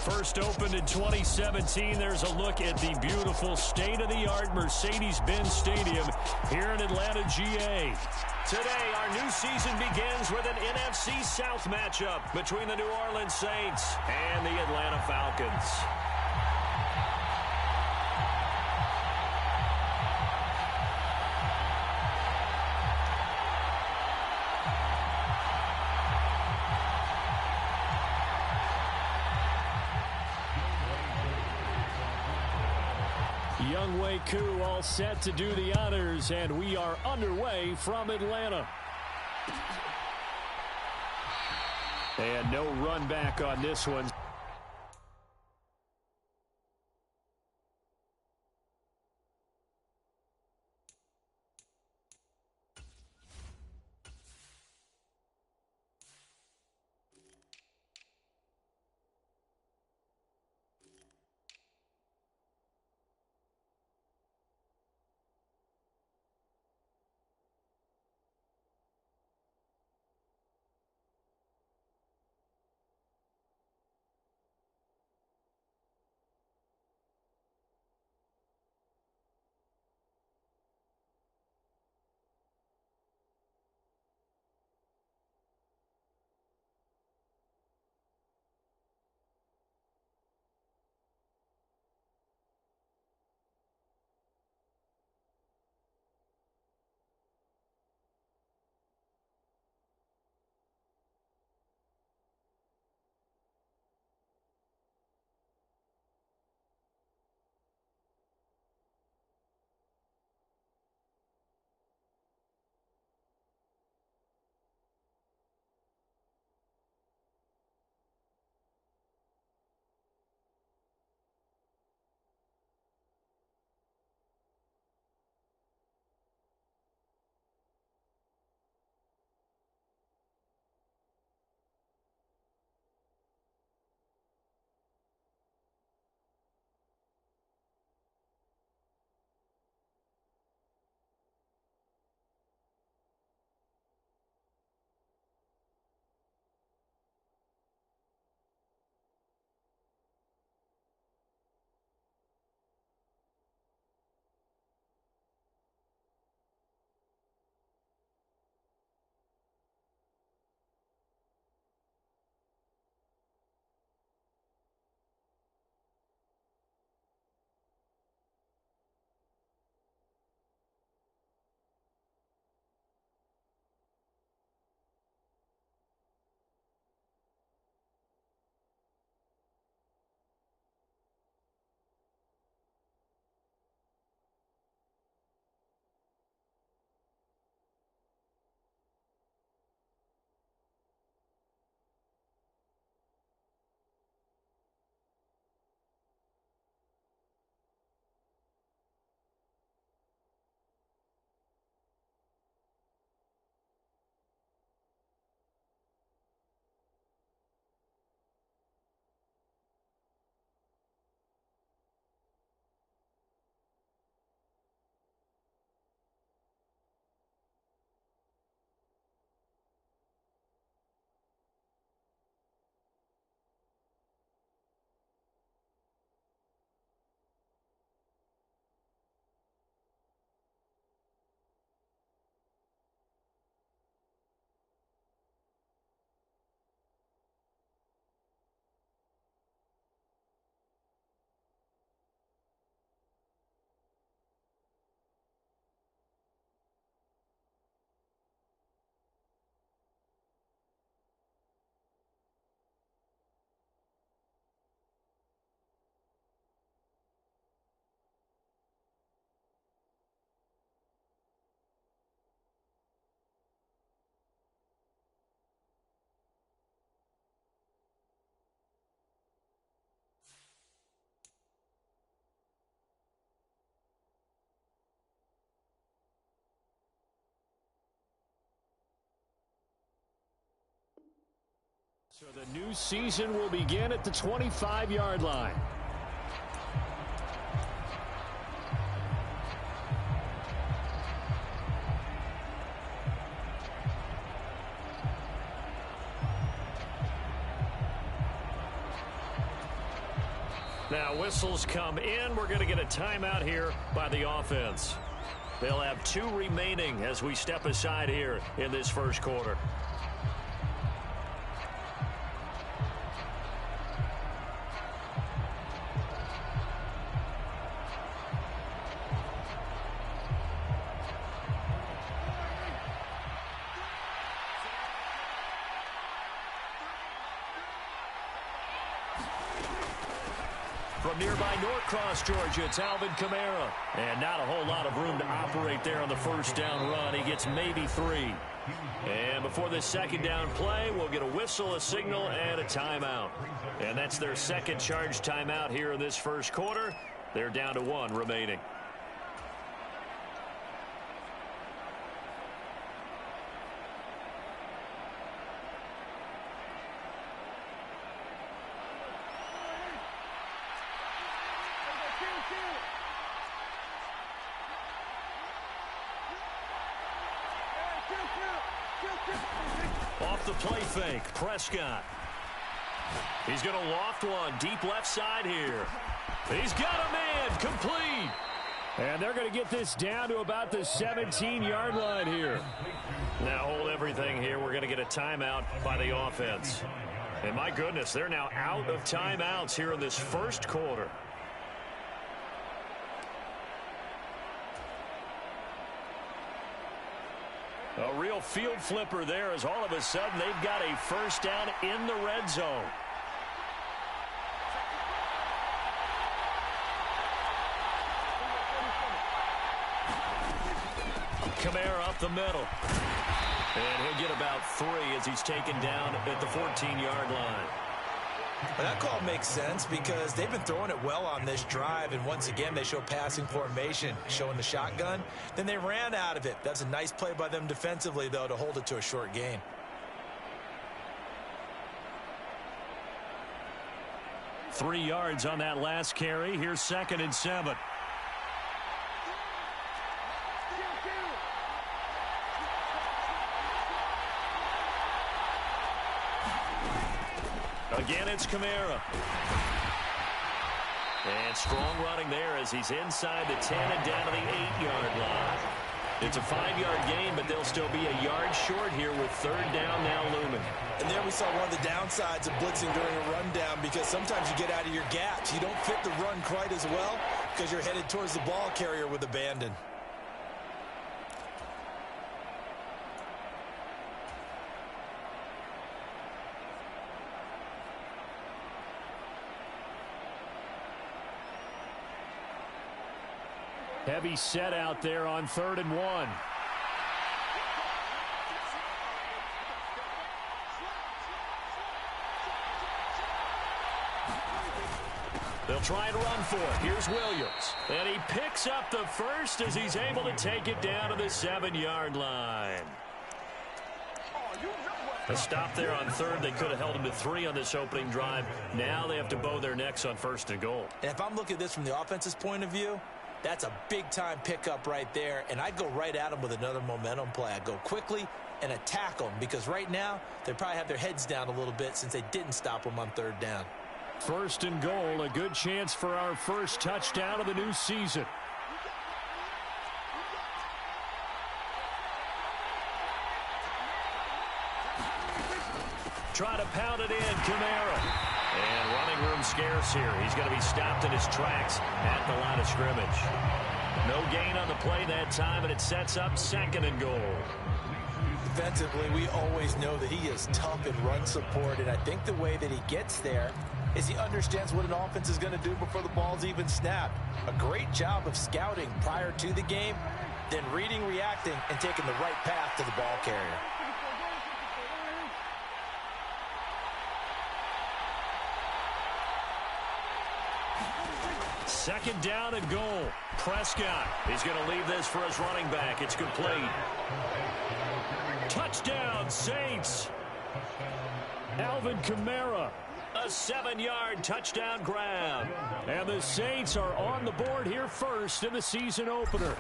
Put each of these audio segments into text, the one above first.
First opened in 2017, there's a look at the beautiful state-of-the-art Mercedes-Benz Stadium here in Atlanta, GA. Today, our new season begins with an NFC South matchup between the New Orleans Saints and the Atlanta Falcons. Younghoe Koo all set to do the honors, and we are underway from Atlanta. And no run back on this one. So the new season will begin at the 25-yard line. Now whistles come in. We're going to get a timeout here by the offense. They'll have 2 remaining as we step aside here in this first quarter. From nearby Norcross, Georgia, it's Alvin Kamara. And not a whole lot of room to operate there on the first down run. He gets maybe 3. And before this second down play, we'll get a whistle, a signal, and a timeout. And that's their second charge timeout here in this first quarter. They're down to 1 remaining. Off the play fake, Prescott. He's going to loft one deep left side here. He's got a man, complete. And they're going to get this down to about the 17-yard line here. Now hold everything here. We're going to get a timeout by the offense. And my goodness, they're now out of timeouts here in this first quarter. A real field flipper there as all of a sudden they've got a first down in the red zone. Kamara up the middle. And he'll get about 3 as he's taken down at the 14-yard line. Well, that call makes sense because they've been throwing it well on this drive, and once again they show passing formation, showing the shotgun. Then they ran out of it. That's a nice play by them defensively, though, to hold it to a short gain. Three yards on that last carry. Here's 2nd and 7. Again, it's Kamara. And strong running there as he's inside the 10 and down to the 8-yard line. It's a 5-yard gain, but they'll still be a yard short here with 3rd down now looming. And there we saw one of the downsides of blitzing during a rundown because sometimes you get out of your gaps. You don't fit the run quite as well because you're headed towards the ball carrier with abandon. Heavy set out there on 3rd and 1. They'll try and run for it. Here's Williams. And he picks up the first as he's able to take it down to the 7-yard line. A stop there on 3rd. They could have held him to 3 on this opening drive. Now they have to bow their necks on 1st and goal. And if I'm looking at this from the offense's point of view, that's a big-time pickup right there, and I'd go right at them with another momentum play. I'd go quickly and attack them because right now they probably have their heads down a little bit since they didn't stop them on 3rd down. 1st and goal, a good chance for our first touchdown of the new season. Try to pound it in, Kamara. And running room scarce here. He's going to be stopped in his tracks at the line of scrimmage. No gain on the play that time, and it sets up 2nd and goal. Defensively, we always know that he is tough in run support, and I think the way that he gets there is he understands what an offense is going to do before the ball's even snapped. A great job of scouting prior to the game, then reading, reacting, and taking the right path to the ball carrier. Second down and goal. Prescott. He's going to leave this for his running back. It's complete. Touchdown, Saints. Alvin Kamara. A 7-yard touchdown grab. And the Saints are on the board here first in the season opener.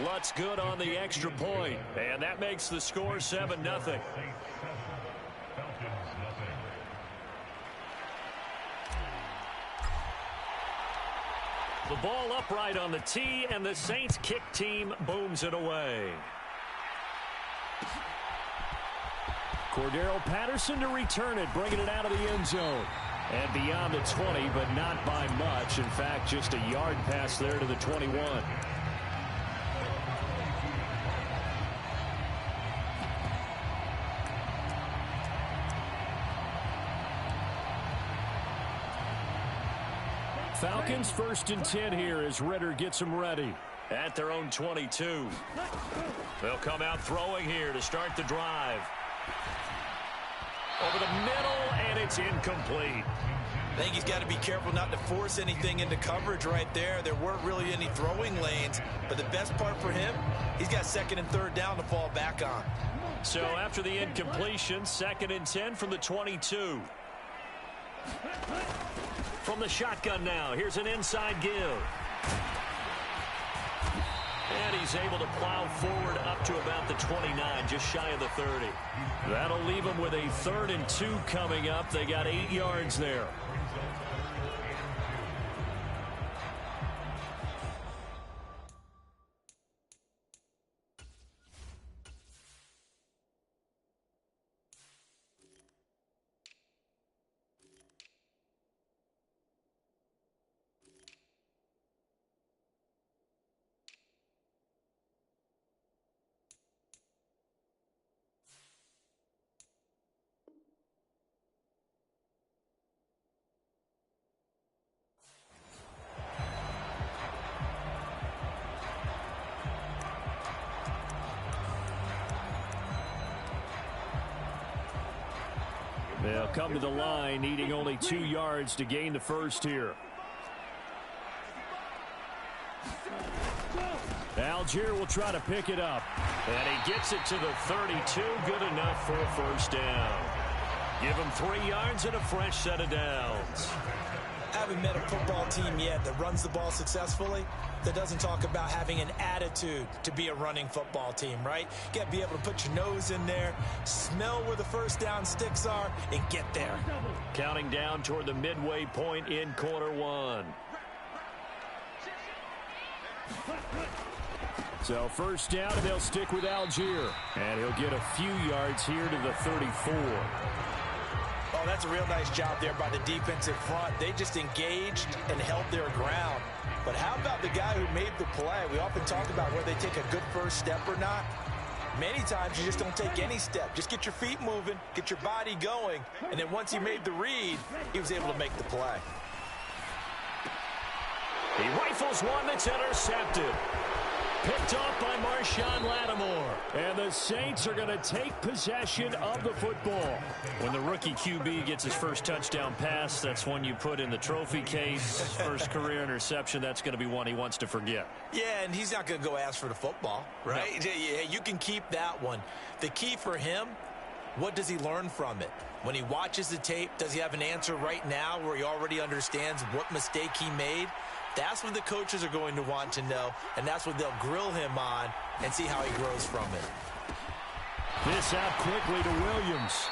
Lutz good on the extra point. And that makes the score 7-0. The ball upright on the tee, and the Saints kick team booms it away. Cordero Patterson to return it, bringing it out of the end zone. And beyond the 20, but not by much. In fact, just a yard pass there to the 21. Falcons 1st and 10 here as Ritter gets them ready at their own 22. They'll come out throwing here to start the drive. Over the middle, and it's incomplete. I think he's got to be careful not to force anything into coverage right there. There weren't really any throwing lanes, but the best part for him, he's got 2nd and 3rd down to fall back on. So after the incompletion, 2nd and 10 from the 22. From the shotgun now, here's an inside give. And he's able to plow forward up to about the 29, just shy of the 30. That'll leave him with a 3rd and 2 coming up. They got 8 yards there. They'll come to the line, needing only 2 yards to gain the first here. Algier will try to pick it up. And he gets it to the 32. Good enough for a first down. Give him 3 yards and a fresh set of downs. I haven't met a football team yet that runs the ball successfully that doesn't talk about having an attitude to be a running football team, right? You got to be able to put your nose in there, smell where the first down sticks are, and get there. Counting down toward the midway point in quarter 1. So first down, and they'll stick with Algier. And he'll get a few yards here to the 34. Oh, that's a real nice job there by the defensive front. They just engaged and held their ground. But how about the guy who made the play? We often talk about whether they take a good first step or not. Many times you just don't take any step. Just get your feet moving, get your body going, and then once he made the read, he was able to make the play. He rifles one that's intercepted. Picked off by Marshawn Lattimore. And the Saints are going to take possession of the football. When the rookie QB gets his first touchdown pass, that's one you put in the trophy case. First career interception, that's going to be one he wants to forget. Yeah, and he's not going to go ask for the football, right? No. Yeah, you can keep that one. The key for him, what does he learn from it? When he watches the tape, does he have an answer right now where he already understands what mistake he made? That's what the coaches are going to want to know, and that's what they'll grill him on and see how he grows from it. This out quickly to Williams.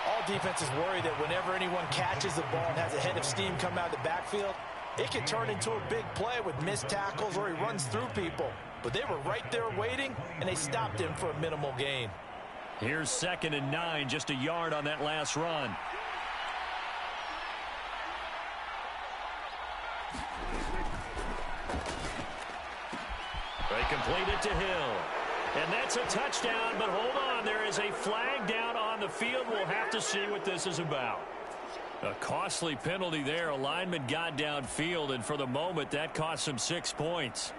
All defenses worry that whenever anyone catches the ball and has a head of steam come out of the backfield, it can turn into a big play with missed tackles or he runs through people. But they were right there waiting, and they stopped him for a minimal gain. Here's 2nd and 9, just a yard on that last run. They complete it to Hill. And that's a touchdown, but hold on. There is a flag down on the field. We'll have to see what this is about. A costly penalty there. A lineman got downfield, and for the moment, that cost him 6 points.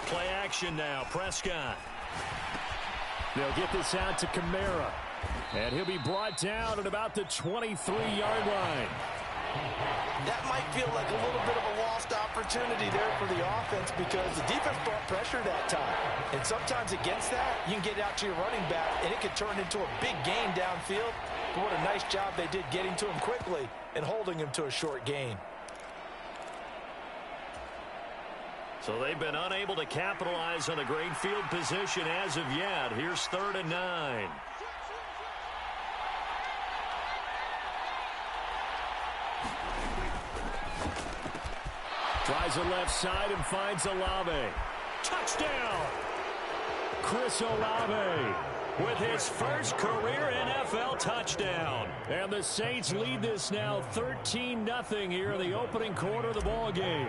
Play action now. Prescott. They'll get this out to Kamara. And he'll be brought down at about the 23-yard line. That might feel like a little bit of a lost opportunity there for the offense because the defense brought pressure that time. And sometimes against that, you can get out to your running back, and it could turn into a big gain downfield. But what a nice job they did getting to him quickly and holding him to a short gain. So they've been unable to capitalize on a great field position as of yet. Here's 3rd and 9. has it left side and finds Olave. Touchdown! Chris Olave with his first career NFL touchdown. And the Saints lead this now 13-0 here in the opening quarter of the ball game.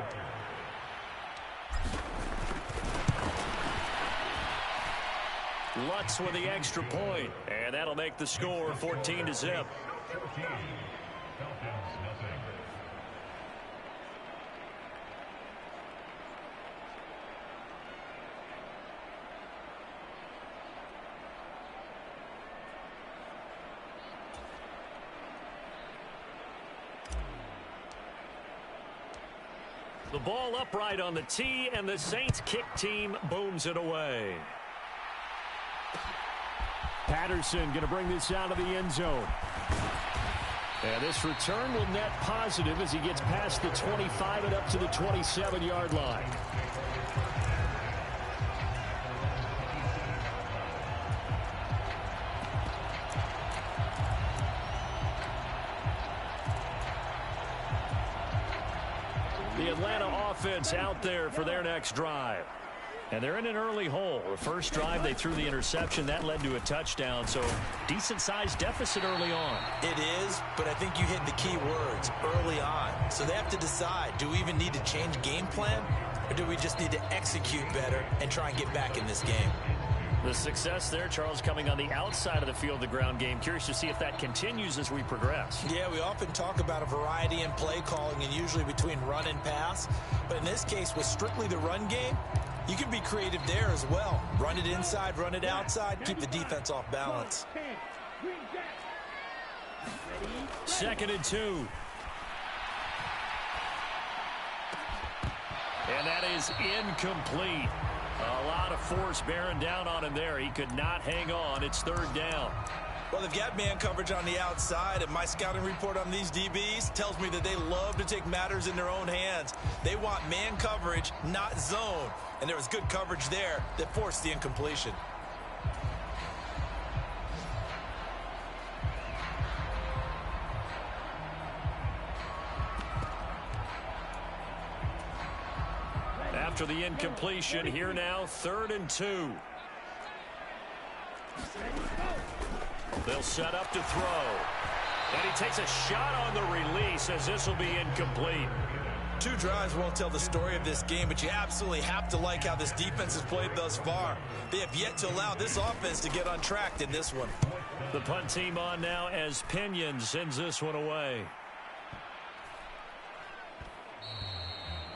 Lutz with the extra point, and that'll make the score 14-0. The ball upright on the tee, and the Saints kick team booms it away. Patterson going to bring this out of the end zone. And this return will net positive as he gets past the 25 and up to the 27-yard line. The Atlanta offense out there for their next drive. And they're in an early hole. The first drive, they threw the interception. That led to a touchdown, so decent-sized deficit early on. It is, but I think you hit the key words, early on. So they have to decide, do we even need to change game plan, or do we just need to execute better and try and get back in this game? The success there, Charles, coming on the outside of the field, the ground game. Curious to see if that continues as we progress. Yeah, we often talk about a variety in play calling and usually between run and pass. But in this case, with strictly the run game, you can be creative there as well. Run it inside, run it outside, keep the defense off balance. 2nd and 2. And that is incomplete. A lot of force bearing down on him there. He could not hang on. It's 3rd down. Well, they've got man coverage on the outside, and my scouting report on these DBs tells me that they love to take matters in their own hands. They want man coverage, not zone. And there was good coverage there that forced the incompletion. After the incompletion, here now, 3rd and 2. They'll set up to throw. And he takes a shot on the release as this will be incomplete. 2 drives won't tell the story of this game, but you absolutely have to like how this defense has played thus far. They have yet to allow this offense to get untracked in this one. The punt team on now as Pinion sends this one away.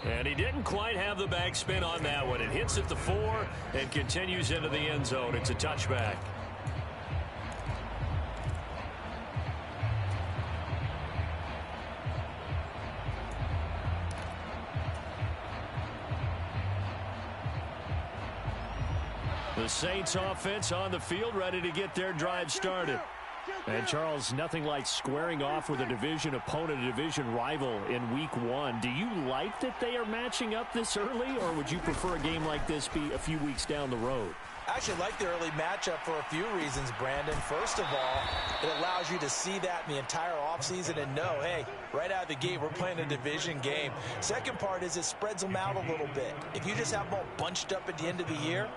And he didn't quite have the backspin on that one. It hits at the 4 and continues into the end zone. It's a touchback. The Saints offense on the field ready to get their drive started. And, Charles, nothing like squaring off with a division opponent, a division rival in week 1. Do you like that they are matching up this early, or would you prefer a game like this be a few weeks down the road? I actually like the early matchup for a few reasons, Brandon. First of all, it allows you to see that in the entire offseason and know, hey, right out of the gate, we're playing a division game. Second part is it spreads them out a little bit. If you just have them all bunched up at the end of the year,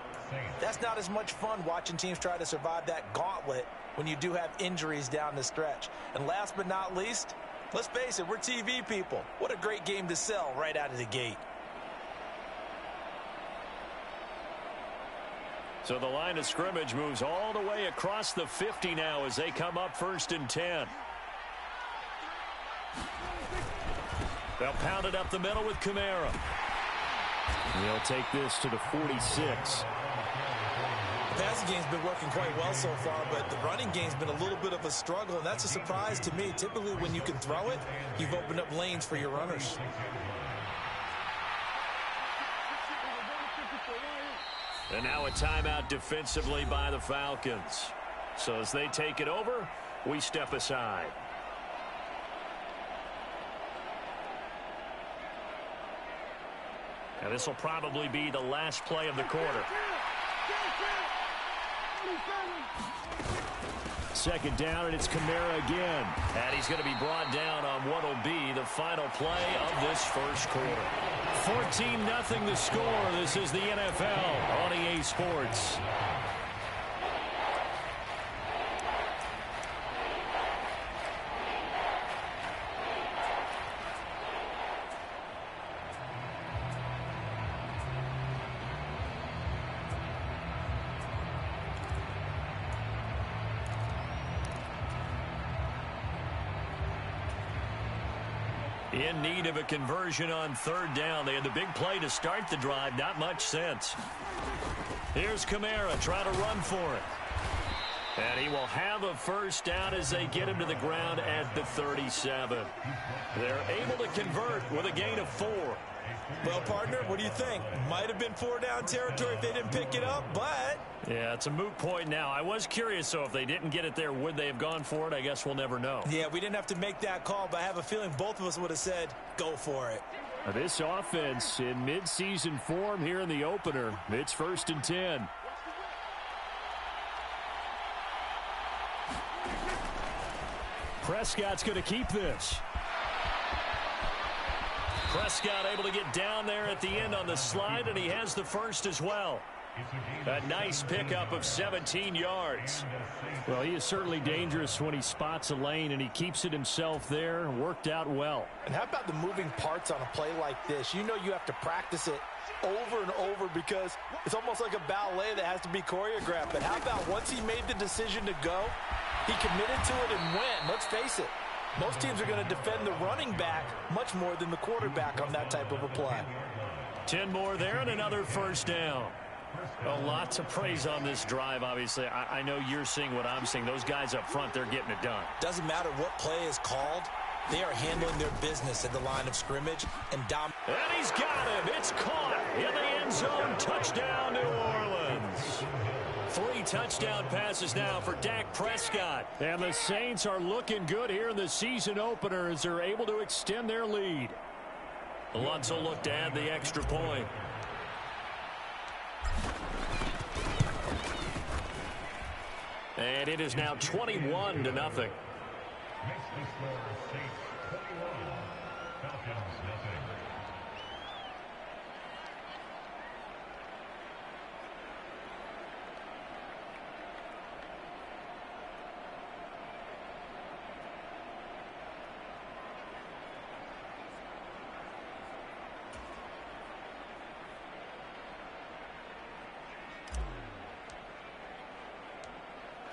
that's not as much fun watching teams try to survive that gauntlet when you do have injuries down the stretch. And last but not least, let's face it, we're TV people. What a great game to sell right out of the gate. So the line of scrimmage moves all the way across the 50 now as they come up 1st and 10. They'll pound it up the middle with Kamara. They'll take this to the 46. The passing game's been working quite well so far, but the running game's been a little bit of a struggle, and that's a surprise to me. Typically, when you can throw it, you've opened up lanes for your runners. And now a timeout defensively by the Falcons. So as they take it over, we step aside. And this will probably be the last play of the quarter. Second down, and it's Kamara again. And he's going to be brought down on what will be the final play of this first quarter. 14-0 the score. This is the NFL on EA Sports. In need of a conversion on third down. They had the big play to start the drive. Not much sense. Here's Kamara trying to run for it. And he will have a first down as they get him to the ground at the 37. They're able to convert with a gain of 4. Well, partner, what do you think? Might have been 4-down territory if they didn't pick it up, but... Yeah, it's a moot point now. I was curious, so if they didn't get it there, would they have gone for it? I guess we'll never know. Yeah, we didn't have to make that call, but I have a feeling both of us would have said, go for it. This offense in mid-season form here in the opener. It's 1st and 10. Prescott's going to keep this. Prescott able to get down there at the end on the slide, and he has the first as well. A nice pickup of 17 yards. Well, he is certainly dangerous when he spots a lane, and he keeps it himself there. Worked out well. And how about the moving parts on a play like this? You know you have to practice it over and over because it's almost like a ballet that has to be choreographed. But how about once he made the decision to go, he committed to it and went. Let's face it. Most teams are going to defend the running back much more than the quarterback on that type of a play. 10 more there and another first down. A lot to praise on this drive, obviously. I know you're seeing what I'm seeing. Those guys up front, they're getting it done. Doesn't matter what play is called. They are handling their business at the line of scrimmage and And he's got him. It's caught in the end zone. Touchdown, New Orleans. 3 touchdown passes now for Dak Prescott. And the Saints are looking good here in the season opener as they're able to extend their lead. Lutz will look to add the extra point. And it is now 21-0.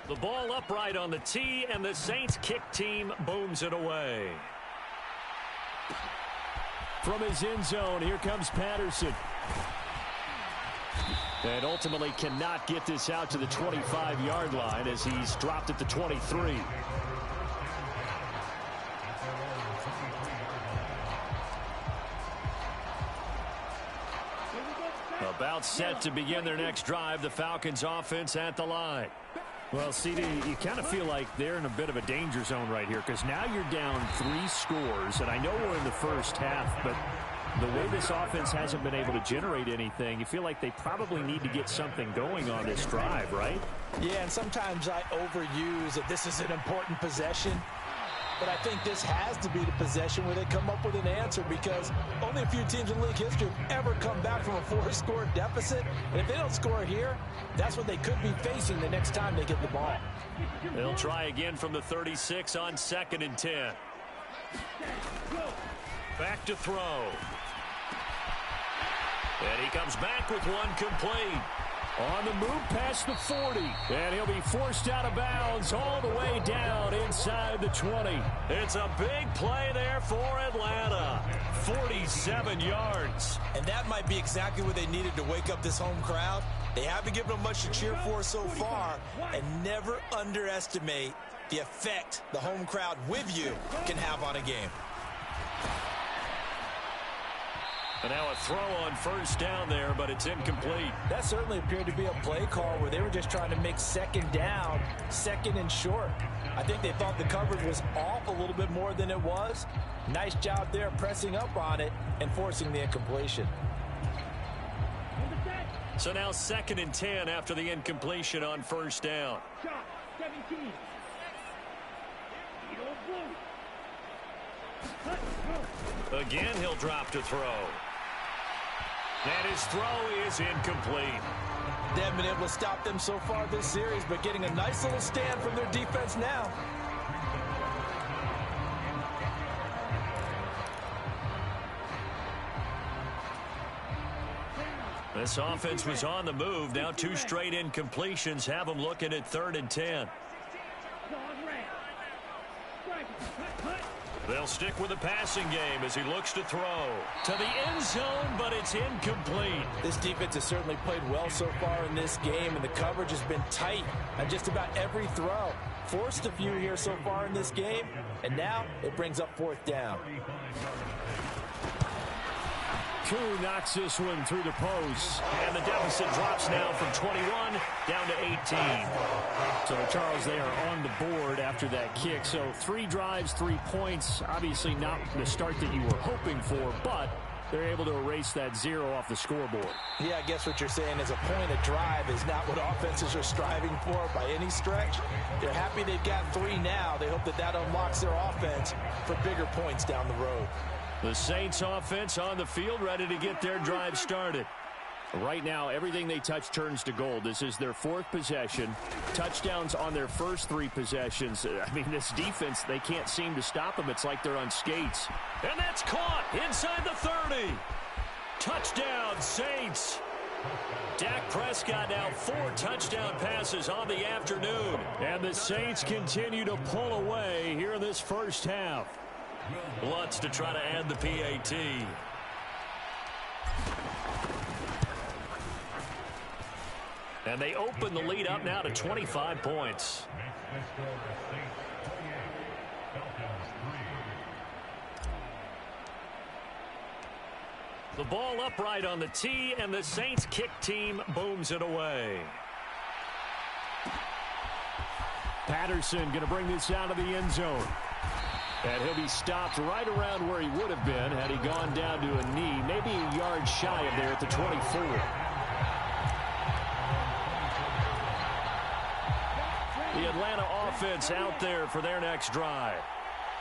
The ball upright on the tee, and the Saints kick team booms it away. From his end zone, here comes Patterson. And ultimately cannot get this out to the 25-yard line as he's dropped at the 23. About set to begin their next drive, the Falcons offense at the line. Well, CD, you kind of feel like they're in a bit of a danger zone right here because now you're down 3 scores, and I know we're in the first half, but the way this offense hasn't been able to generate anything, you feel like they probably need to get something going on this drive, right? Yeah, and sometimes I overuse that this is an important possession. But I think this has to be the possession where they come up with an answer because only a few teams in league history have ever come back from a 4-score deficit. And if they don't score here, that's what they could be facing the next time they get the ball. They'll try again from the 36 on 2nd and 10. Back to throw. And he comes back with one complete. On the move past the 40. And he'll be forced out of bounds all the way down inside the 20. It's a big play there for Atlanta. 47 yards. And that might be exactly what they needed to wake up this home crowd. They haven't given them much to cheer for so far. And never underestimate the effect the home crowd with you can have on a game. And now a throw on first down there, but it's incomplete. That certainly appeared to be a play call where they were just trying to make second down, second and short. I think they thought the coverage was off a little bit more than it was. Nice job there pressing up on it and forcing the incompletion. So now 2nd and 10 after the incompletion on first down. Shot 17. Again, he'll drop to throw. And his throw is incomplete. They haven't been able to stop them so far this series, but getting a nice little stand from their defense now. This offense was on the move. Now 2 straight incompletions have them looking at 3rd and 10. They'll stick with the passing game as he looks to throw to the end zone, but it's incomplete. This defense has certainly played well so far in this game, and the coverage has been tight on just about every throw. Forced a few here so far in this game, and now it brings up 4th down. Koo knocks this one through the post, and the deficit drops now from 21 down to 18. So, Charles, they are on the board after that kick. So 3 drives, 3 points. Obviously not the start that you were hoping for, but they're able to erase that 0 off the scoreboard. Yeah, I guess what you're saying is a point of drive is not what offenses are striving for by any stretch. They're happy they've got 3 now. They hope that that unlocks their offense for bigger points down the road. The Saints offense on the field, ready to get their drive started. Right now, everything they touch turns to gold. This is their 4th possession. Touchdowns on their first 3 possessions. I mean, this defense, they can't seem to stop them. It's like they're on skates. And that's caught inside the 30. Touchdown, Saints. Dak Prescott now 4 touchdown passes on the afternoon. And the Saints continue to pull away here in this first half. Lutz to try to add the PAT. And they open the lead up now to 25 points. The ball upright on the tee, and the Saints kick team booms it away. Patterson going to bring this out of the end zone. And he'll be stopped right around where he would have been had he gone down to a knee, maybe a yard shy of there at the 24. The Atlanta offense out there for their next drive.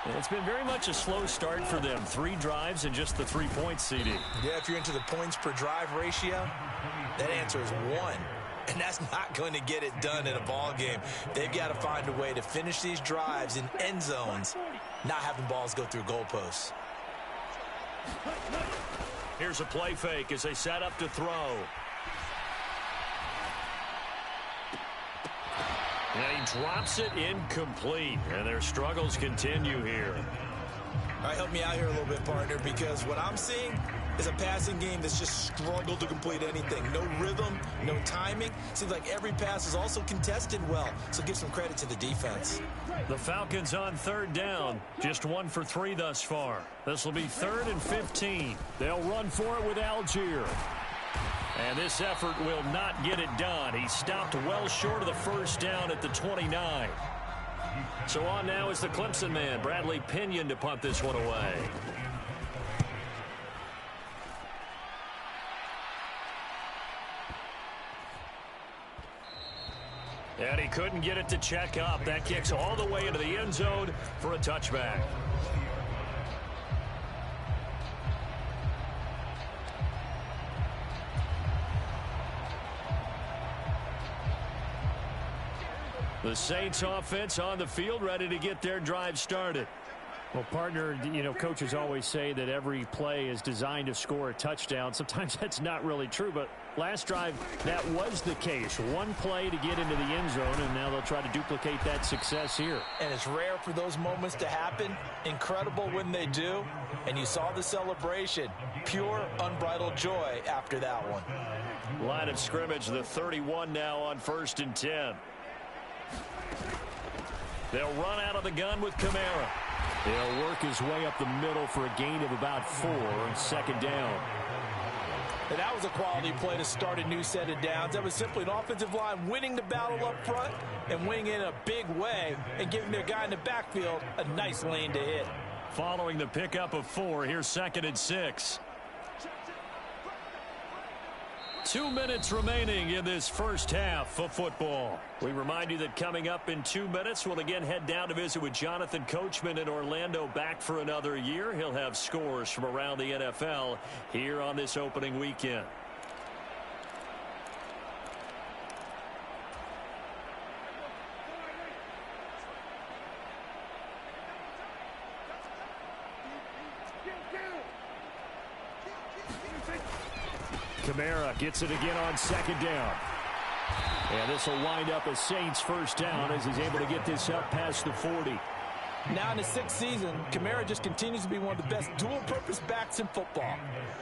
It's been very much a slow start for them. 3 drives and just the 3 points, CD. Yeah, if you're into the points per drive ratio, that answer is 1. And that's not going to get it done in a ball game. They've got to find a way to finish these drives in end zones, not having balls go through goalposts. Here's a play fake as they set up to throw. And he drops it incomplete. And their struggles continue here. All right, help me out here a little bit, partner, because what I'm seeing is a passing game that's just struggled to complete anything. No rhythm, no timing. Seems like every pass is also contested well, so give some credit to the defense. The Falcons on 3rd down. Just 1 for 3 thus far. This will be 3rd and 15. They'll run for it with Algier. And this effort will not get it done. He stopped well short of the first down at the 29. So on now is the Clemson man, Bradley Pinion, to punt this one away. And he couldn't get it to check up. That kicks all the way into the end zone for a touchback. The Saints offense on the field, ready to get their drive started. Well, partner, you know, coaches always say that every play is designed to score a touchdown. Sometimes that's not really true, but last drive, that was the case. 1 play to get into the end zone, and now they'll try to duplicate that success here. And it's rare for those moments to happen. Incredible when they do. And you saw the celebration. Pure, unbridled joy after that one. Line of scrimmage, the 31 now on 1st and 10. They'll run out of the gun with Kamara. He'll work his way up the middle for a gain of about 4 on 2nd down. And that was a quality play to start a new set of downs. That was simply an offensive line winning the battle up front and winning in a big way and giving their guy in the backfield a nice lane to hit. Following the pickup of 4, here's 2nd and 6. 2 minutes remaining in this first half of football. We remind you that coming up in 2 minutes, we'll again head down to visit with Jonathan Coachman in Orlando, back for another year. He'll have scores from around the NFL here on this opening weekend. Kamara gets it again on second down. And this will wind up a Saints first down as he's able to get this up past the 40. Now in his 6th season, Kamara just continues to be one of the best dual-purpose backs in football.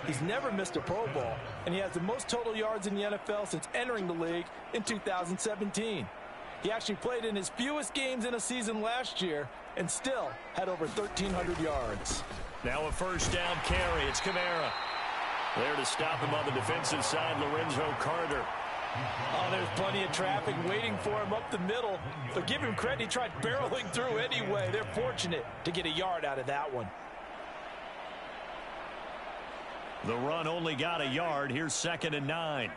He's never missed a Pro Bowl, and he has the most total yards in the NFL since entering the league in 2017. He actually played in his fewest games in a season last year and still had over 1,300 yards. Now a first down carry. It's Kamara. There to stop him on the defensive side, Lorenzo Carter. Oh, there's plenty of traffic waiting for him up the middle. But give him credit, he tried barreling through anyway. They're fortunate to get a yard out of that one. The run only got a yard. Here's 2nd and 9.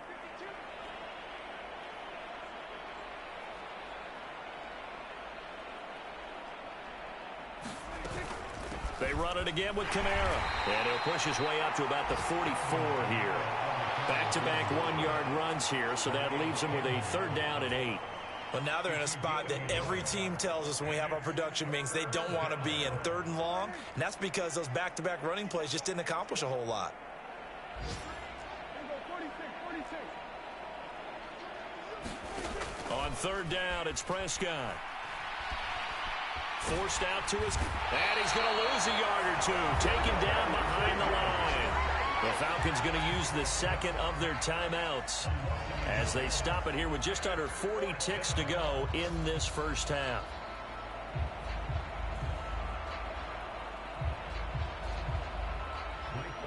They run it again with Kamara. And he'll push his way up to about the 44 here. Back-to-back 1-yard runs here, so that leaves him with a 3rd down and 8. Well, now they're in a spot that every team tells us when we have our production meetings they don't want to be in 3rd and long, and that's because those back-to-back running plays just didn't accomplish a whole lot. On 3rd down, it's Prescott. Forced out to his, and he's going to lose a yard or two. Taken down behind the line. The Falcons going to use the 2nd of their timeouts as they stop it here with just under 40 ticks to go in this first half.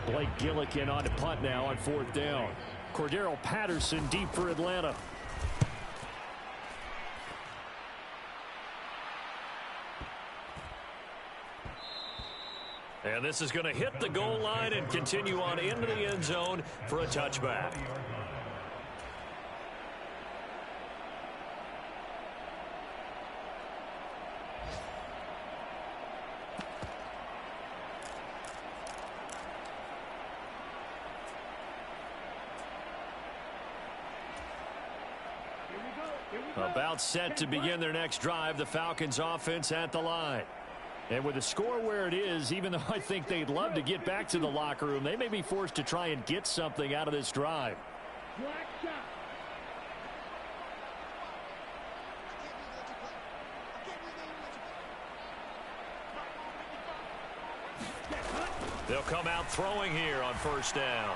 Blake Gillikin on to punt now on 4th down. Cordero Patterson deep for Atlanta. And this is going to hit the goal line and continue on into the end zone for a touchback. About set to begin their next drive, the Falcons offense at the line. And with the score where it is, even though I think they'd love to get back to the locker room, they may be forced to try and get something out of this drive. They'll come out throwing here on 1st down.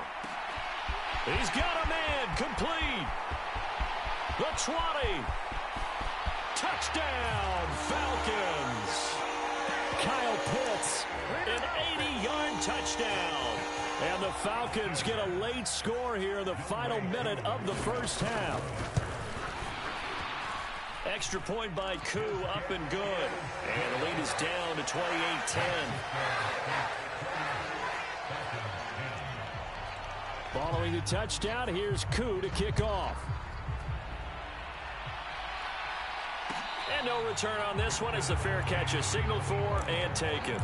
He's got a man complete. The 20. Touchdown, Falcons. Kyle Pitts, an 80-yard touchdown. And the Falcons get a late score here in the final minute of the first half. Extra point by Koo, up and good. And the lead is down to 28-10. Following the touchdown, here's Koo to kick off. And no return on this one as the fair catch is signaled for and taken.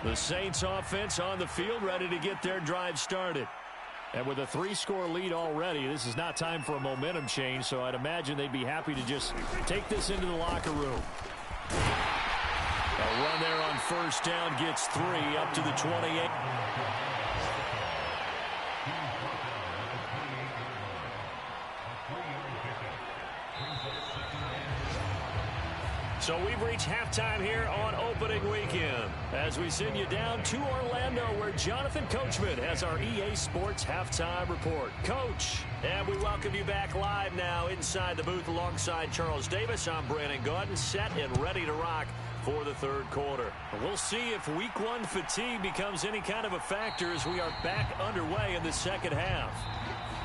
The Saints offense on the field ready to get their drive started. And with a 3-score lead already, this is not time for a momentum change, so I'd imagine they'd be happy to just take this into the locker room. A run there on 1st down gets 3 up to the 28. So we've reached halftime here on opening weekend as we send you down to Orlando where Jonathan Coachman has our EA Sports halftime report. Coach, and we welcome you back live now inside the booth alongside Charles Davis. I'm Brandon Gaudin, set and ready to rock for the third quarter. We'll see if week one fatigue becomes any kind of a factor as we are back underway in the second half.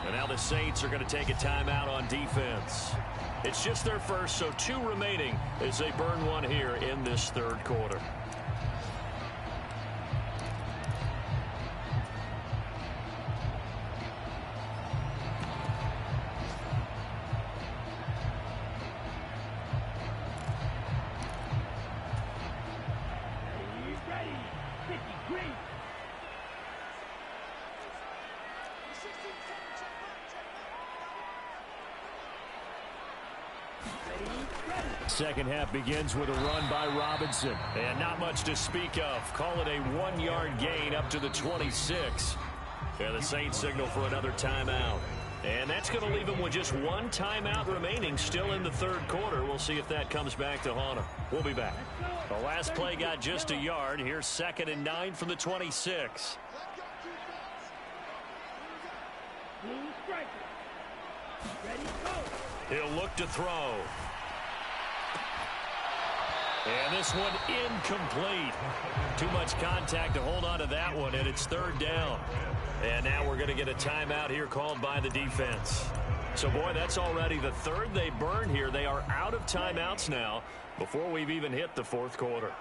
And now the Saints are going to take a timeout on defense. It's just their first, so 2 remaining as they burn one here in this third quarter. Second half begins with a run by Robinson. And not much to speak of. Call it a 1-yard gain up to the 26. And the Saints signal for another timeout. And that's going to leave them with just 1 timeout remaining still in the third quarter. We'll see if that comes back to haunt them. We'll be back. The last play got just a yard. Here's 2nd and 9 from the 26. He'll look to throw. And this one incomplete. Too much contact to hold on to that one, and it's 3rd down. And now we're going to get a timeout here called by the defense. So, boy, that's already the 3rd they burn here. They are out of timeouts now before we've even hit the 4th quarter.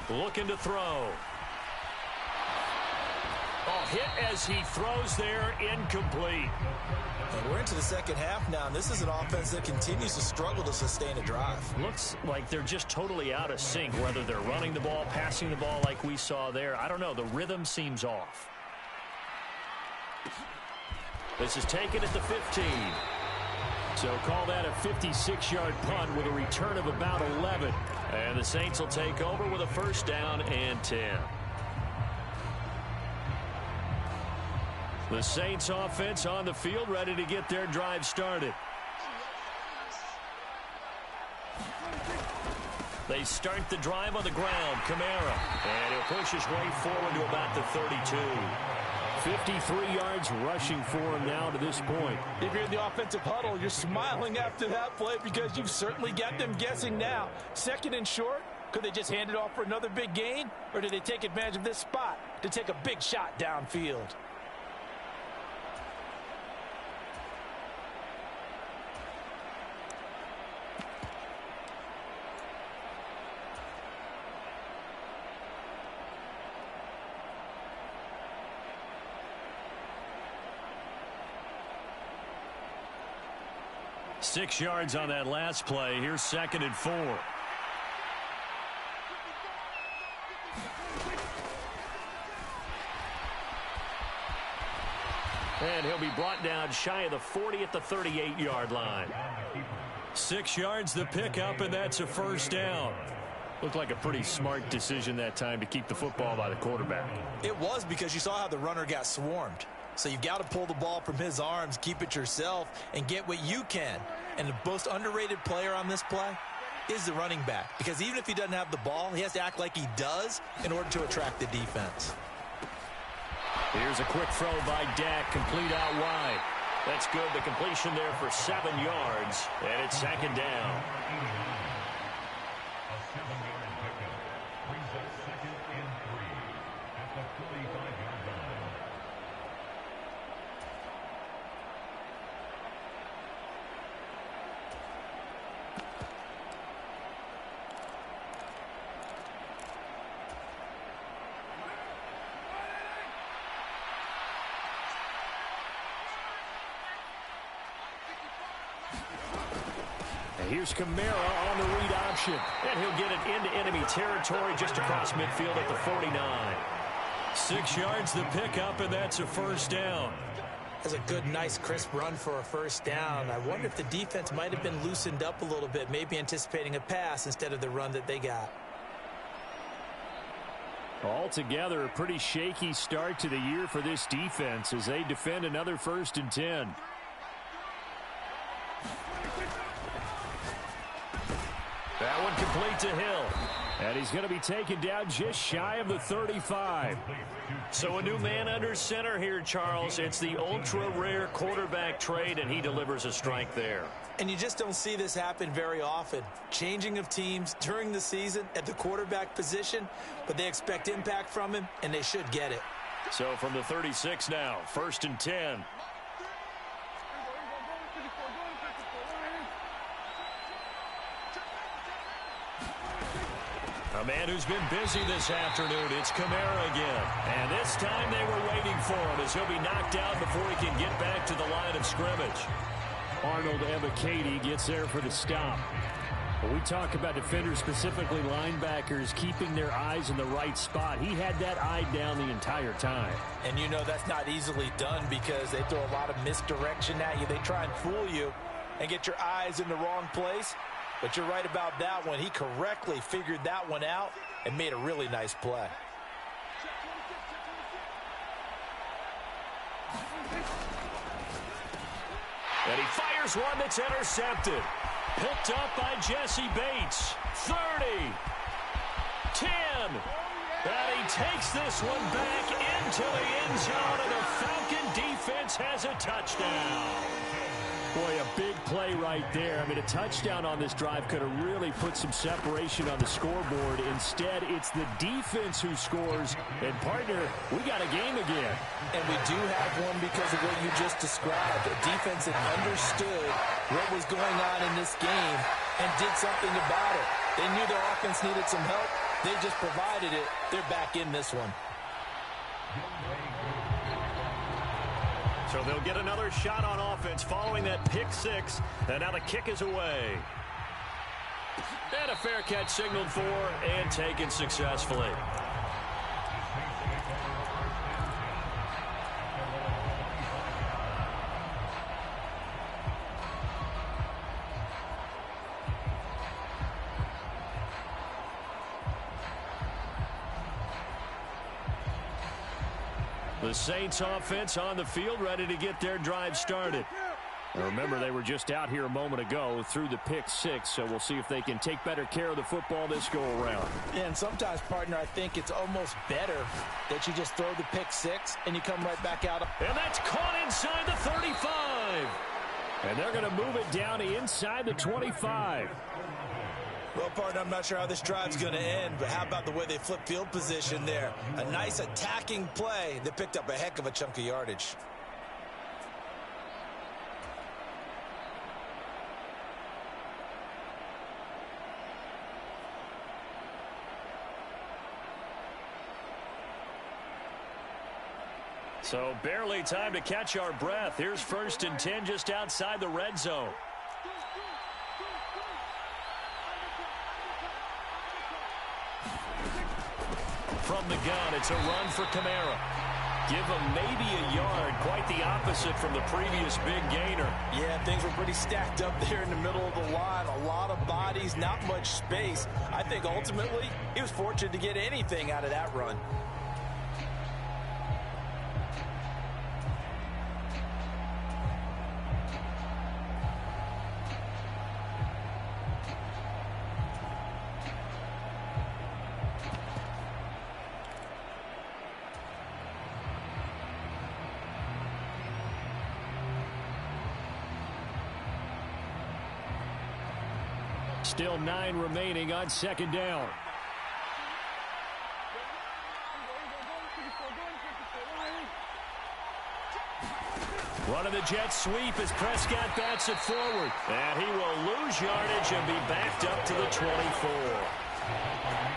Looking to throw. Oh, hit as he throws there, incomplete. And we're into the second half now, and this is an offense that continues to struggle to sustain a drive. Looks like they're just totally out of sync, whether they're running the ball, passing the ball like we saw there. I don't know. The rhythm seems off. This is taken at the 15. So call that a 56-yard punt with a return of about 11. And the Saints will take over with a 1st down and 10. The Saints offense on the field, ready to get their drive started. They start the drive on the ground. Kamara. And he'll push his way forward to about the 32. 53 yards rushing for him now to this point. If you're in the offensive huddle, you're smiling after that play because you've certainly got them guessing now. 2nd and short. Could they just hand it off for another big gain? Or did they take advantage of this spot to take a big shot downfield? Six yards on that last play. Here's 2nd and 4. And he'll be brought down shy of the 40 at the 38-yard line. 6 yards the pickup, and that's a 1st down. Looked like a pretty smart decision that time to keep the football by the quarterback. It was, because you saw how the runner got swarmed. So you've got to pull the ball from his arms, keep it yourself, and get what you can. And the most underrated player on this play is the running back. Because even if he doesn't have the ball, he has to act like he does in order to attract the defense. Here's a quick throw by Dak, complete out wide. That's good. The completion there for 7 yards, and it's 2nd down. Here's Kamara on the read option. And he'll get it into enemy territory just across midfield at the 49. 6 yards the pickup, and that's a 1st down. That's a good, nice, crisp run for a 1st down. I wonder if the defense might have been loosened up a little bit, maybe anticipating a pass instead of the run that they got. Altogether, a pretty shaky start to the year for this defense as they defend another 1st and 10. That one complete to Hill. And he's going to be taken down just shy of the 35. So a new man under center here, Charles. It's the ultra-rare quarterback trade, and he delivers a strike there. And you just don't see this happen very often. Changing of teams during the season at the quarterback position, but they expect impact from him, and they should get it. So from the 36 now, 1st and 10. A man who's been busy this afternoon, it's Kamara again. And this time they were waiting for him as he'll be knocked out before he can get back to the line of scrimmage. Arnold Ebiketie gets there for the stop. When we talk about defenders, specifically linebackers, keeping their eyes in the right spot, he had that eye down the entire time. And you know that's not easily done because they throw a lot of misdirection at you. They try and fool you and get your eyes in the wrong place. But you're right about that one. He correctly figured that one out and made a really nice play. And he fires one that's intercepted. Picked up by Jesse Bates. 30. 10. And he takes this one back into the end zone, and the Falcon defense has a touchdown. Boy, a big play right there. I mean, a touchdown on this drive could have really put some separation on the scoreboard. Instead, it's the defense who scores. And, partner, we got a game again. And we do have one because of what you just described. A defense that understood what was going on in this game and did something about it. They knew their offense needed some help. They just provided it. They're back in this one. So they'll get another shot on offense following that pick six. And now the kick is away. And a fair catch signaled for and taken successfully. The Saints offense on the field, ready to get their drive started. And remember, they were just out here a moment ago through the pick six, so we'll see if they can take better care of the football this go-around. Yeah, and sometimes, partner, I think it's almost better that you just throw the pick six and you come right back out. And that's caught inside the 35. And they're going to move it down inside the 25. Well, partner, I'm not sure how this drive's going to end, but how about the way they flip field position there? A nice attacking play that picked up a heck of a chunk of yardage. So barely time to catch our breath. Here's 1st and 10 just outside the red zone. From the gun, it's a run for Kamara. Give him maybe a yard, quite the opposite from the previous big gainer. Yeah, things were pretty stacked up there in the middle of the line. A lot of bodies, not much space. I think ultimately he was fortunate to get anything out of that run. Still 9 remaining on 2nd down. Running the jet sweep as Prescott bats it forward. And he will lose yardage and be backed up to the 24.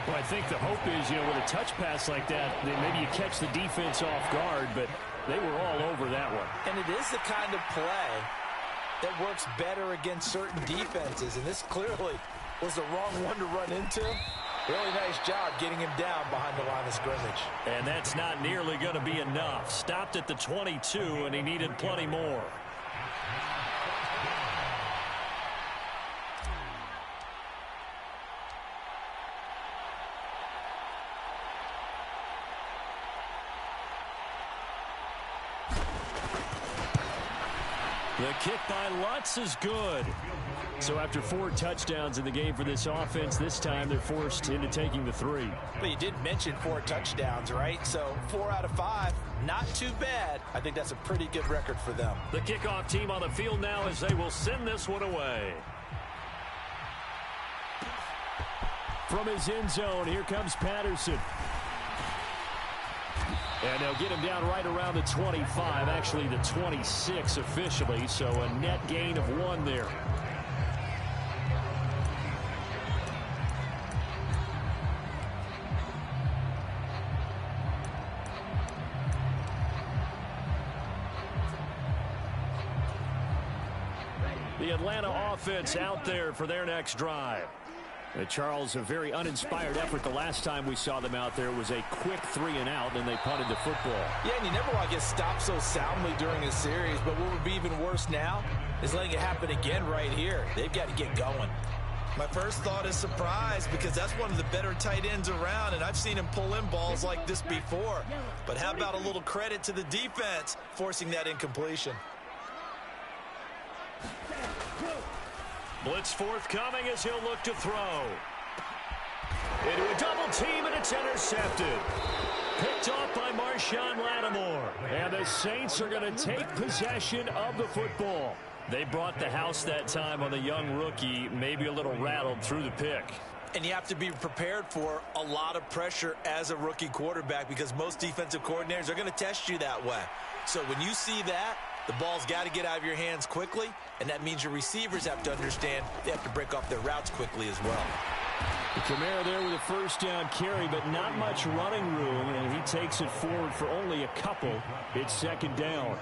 Well, I think the hope is, with a touch pass like that, maybe you catch the defense off guard, but they were all over that one. And it is the kind of play that works better against certain defenses, and this clearly was the wrong one to run into. Really nice job getting him down behind the line of scrimmage. And that's not nearly going to be enough. Stopped at the 22, and he needed plenty more. The kick by Lutz is good. So after 4 touchdowns in the game for this offense, this time they're forced into taking the 3. But you did mention 4 touchdowns, right? So 4 out of 5, not too bad. I think that's a pretty good record for them. The kickoff team on the field now as they will send this one away. From his end zone, here comes Patterson. And they'll get him down right around the 25, actually the 26 officially, so a net gain of 1 there. The Atlanta offense out there for their next drive. Charles, a very uninspired effort the last time we saw them out there. It was a quick 3-and-out, and they punted the football. Yeah, and you never want to get stopped so soundly during a series, but what would be even worse now is letting it happen again right here. They've got to get going. My first thought is surprise, because that's one of the better tight ends around, and I've seen him pull in balls like this before. But how about a little credit to the defense forcing that incompletion? Blitz forthcoming as he'll look to throw. Into a double team, and it's intercepted. Picked off by Marshawn Lattimore. And the Saints are going to take possession of the football. They brought the house that time on the young rookie, maybe a little rattled through the pick. And you have to be prepared for a lot of pressure as a rookie quarterback, because most defensive coordinators are going to test you that way. So when you see that, the ball's got to get out of your hands quickly, and that means your receivers have to understand they have to break off their routes quickly as well. Kamara there with a first down carry, but not much running room, and he takes it forward for only a couple. It's second down.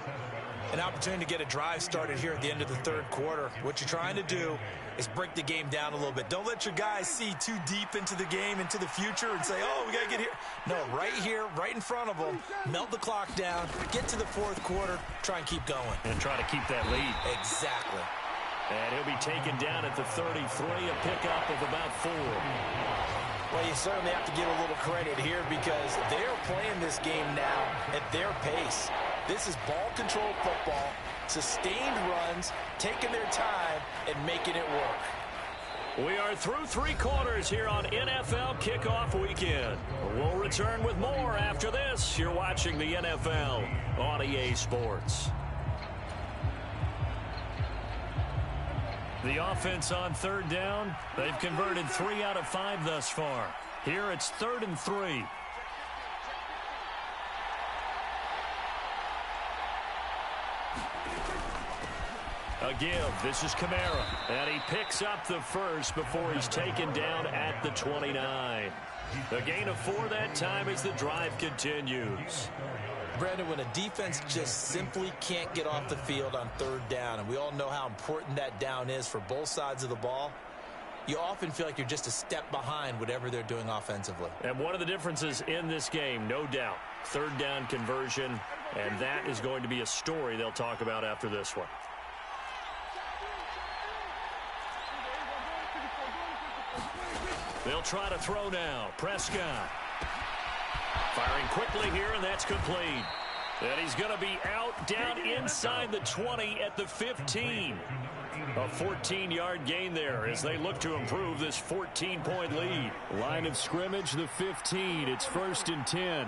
An opportunity to get a drive started here at the end of the third quarter. What you're trying to do is break the game down a little bit. Don't let your guys see too deep into the game, into the future, and say, oh, we got to get here. No, right here, right in front of them, melt the clock down, get to the fourth quarter, try and keep going. And try to keep that lead. Exactly. And he'll be taken down at the 33, a pickup of about 4. Well, you certainly have to give a little credit here, because they're playing this game now at their pace. This is ball control football, sustained runs, taking their time, and making it work. We are through 3 quarters here on NFL Kickoff Weekend. We'll return with more after this. You're watching the NFL on EA Sports. The offense on third down. They've converted 3 out of 5 thus far. Here it's 3rd and 3. A give. This is Kamara. And he picks up the first before he's taken down at the 29. A gain of 4 that time as the drive continues. Brandon, when a defense just simply can't get off the field on third down, and we all know how important that down is for both sides of the ball, you often feel like you're just a step behind whatever they're doing offensively. And one of the differences in this game, no doubt, third down conversion, and that is going to be a story they'll talk about after this one. They'll try to throw now. Prescott. Firing quickly here, and that's complete. And he's going to be out down inside the 20 at the 15. A 14-yard gain there as they look to improve this 14-point lead. Line of scrimmage, the 15. It's 1st and 10.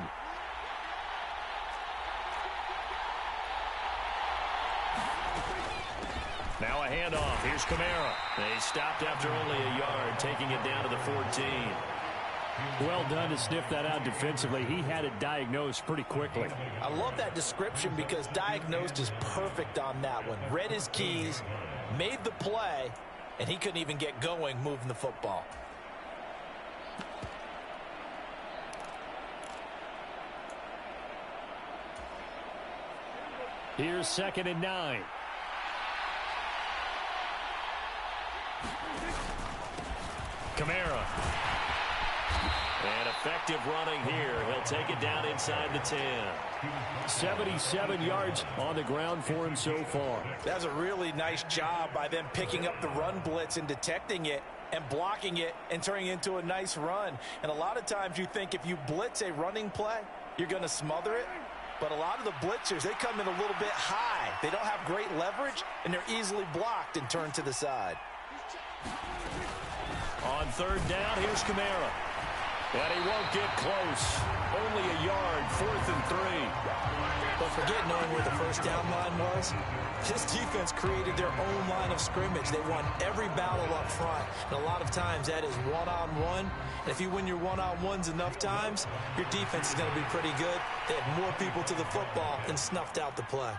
Now a handoff. Here's Kamara. They stopped after only a yard, taking it down to the 14. Well done to sniff that out defensively. He had it diagnosed pretty quickly. I love that description, because diagnosed is perfect on that one. Read his keys, made the play, and he couldn't even get going moving the football. Here's 2nd and 9. Kamara. And effective running here. He'll take it down inside the 10. 77 yards on the ground for him so far. That was a really nice job by them picking up the run blitz and detecting it and blocking it and turning it into a nice run. And a lot of times you think if you blitz a running play, you're going to smother it. But a lot of the blitzers, they come in a little bit high. They don't have great leverage, and they're easily blocked and turned to the side. On third down, here's Kamara. And he won't get close. Only a yard, 4th and 3. But forget knowing where the first down line was. This defense created their own line of scrimmage. They won every battle up front. And a lot of times that is one-on-one. And if you win your one-on-ones enough times, your defense is going to be pretty good. They had more people to the football and snuffed out the play.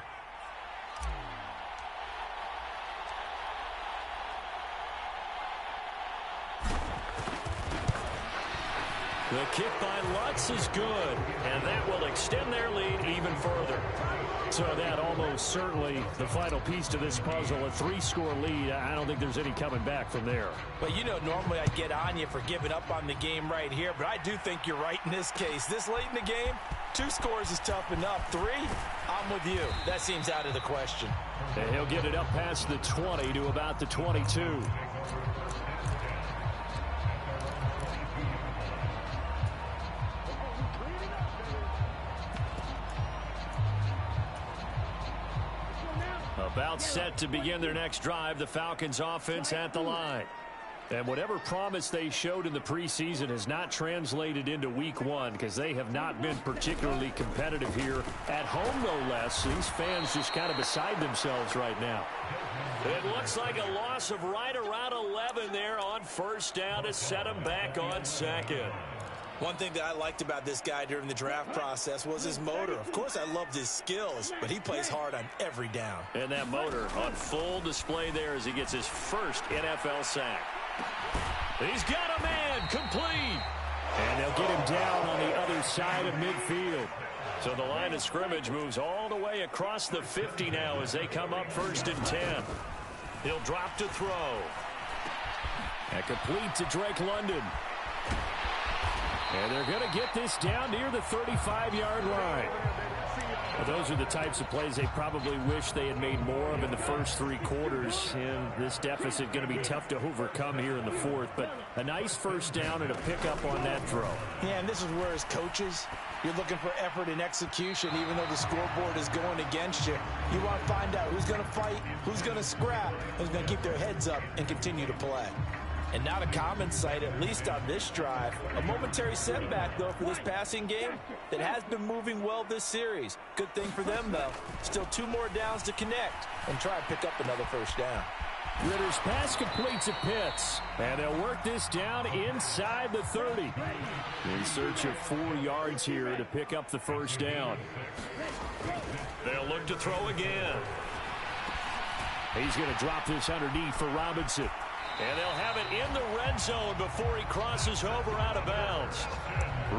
The kick by Lutz is good, and that will extend their lead even further. So that almost certainly the final piece to this puzzle, a 3-score lead. I don't think there's any coming back from there. Well, you know, normally I'd get on you for giving up on the game right here, but I do think you're right in this case. This late in the game, 2 scores is tough enough. 3, I'm with you. That seems out of the question. And he'll get it up past the 20 to about the 22. About set to begin their next drive, the Falcons offense at the line. And whatever promise they showed in the preseason has not translated into week 1 because they have not been particularly competitive here at home, no less. These fans just kind of beside themselves right now. It looks like a loss of right around 11 there on first down to set them back on second. One thing that I liked about this guy during the draft process was his motor. Of course, I loved his skills, but he plays hard on every down. And that motor on full display there as he gets his first NFL sack. He's got a man, complete. And they'll get him down on the other side of midfield. So the line of scrimmage moves all the way across the 50 now as they come up 1st and 10. He'll drop to throw. And complete to Drake London. And they're going to get this down near the 35-yard line. Well, those are the types of plays they probably wish they had made more of in the first 3 quarters. And this deficit going to be tough to overcome here in the 4th. But a nice first down and a pickup on that throw. Yeah, and this is where as coaches, you're looking for effort and execution even though the scoreboard is going against you. You want to find out who's going to fight, who's going to scrap, who's going to keep their heads up and continue to play. And not a common sight, at least on this drive. A momentary setback, though, for this passing game that has been moving well this series. Good thing for them, though. Still 2 more downs to connect and try and pick up another first down. Ritter's pass complete to Pitts. And they'll work this down inside the 30. In search of 4 yards here to pick up the first down. They'll look to throw again. He's going to drop this underneath for Robinson. And they'll have it in the red zone before he crosses over out of bounds.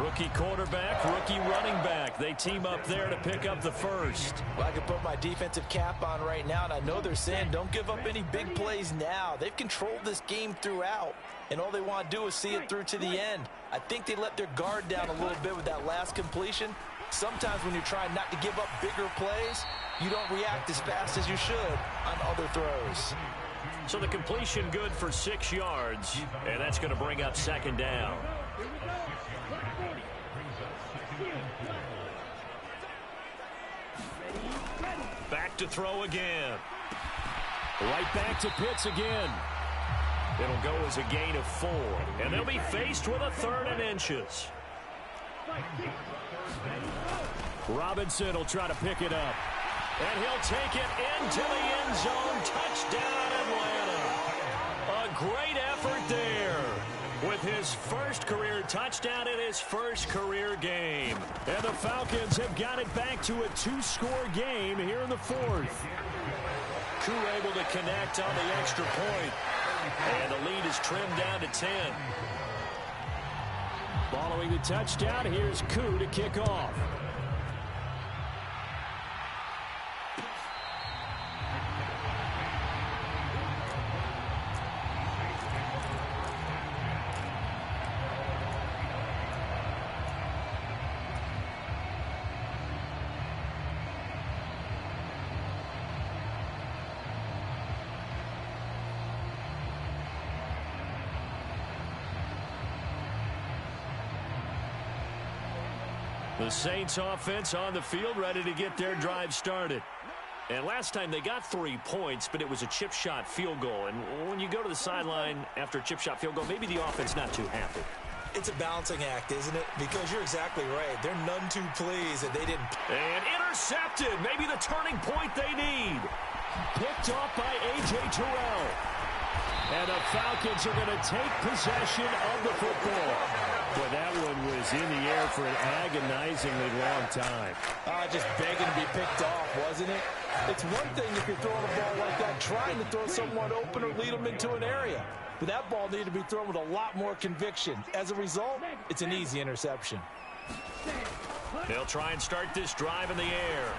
Rookie quarterback, rookie running back. They team up there to pick up the first. Well, I can put my defensive cap on right now, and I know they're saying don't give up any big plays now. They've controlled this game throughout, and all they want to do is see it through to the end. I think they let their guard down a little bit with that last completion. Sometimes when you're trying not to give up bigger plays, you don't react as fast as you should on other throws. So the completion good for 6 yards, and that's going to bring up 2nd down. Back to throw again. Right back to Pitts again. It'll go as a gain of 4, and they'll be faced with a 3rd and inches. Robinson will try to pick it up. And he'll take it into the end zone. Touchdown, Atlanta. A great effort there with his first career touchdown in his first career game. And the Falcons have got it back to a 2-score game here in the 4th. Koo able to connect on the extra point. And the lead is trimmed down to 10. Following the touchdown, here's Koo to kick off. The Saints offense on the field ready to get their drive started. And last time they got 3 points, but it was a chip shot field goal. And when you go to the sideline after a chip shot field goal, maybe the offense not too happy. It's a balancing act, isn't it? Because you're exactly right. They're none too pleased that they didn't. And intercepted. Maybe the turning point they need. Picked off by A.J. Terrell. And the Falcons are going to take possession of the football. But that one was in the air for an agonizingly long time. Just begging to be picked off, wasn't it? It's one thing if you're throwing a ball like that, trying to throw someone open or lead them into an area. But that ball needed to be thrown with a lot more conviction. As a result, it's an easy interception. They'll try and start this drive in the air.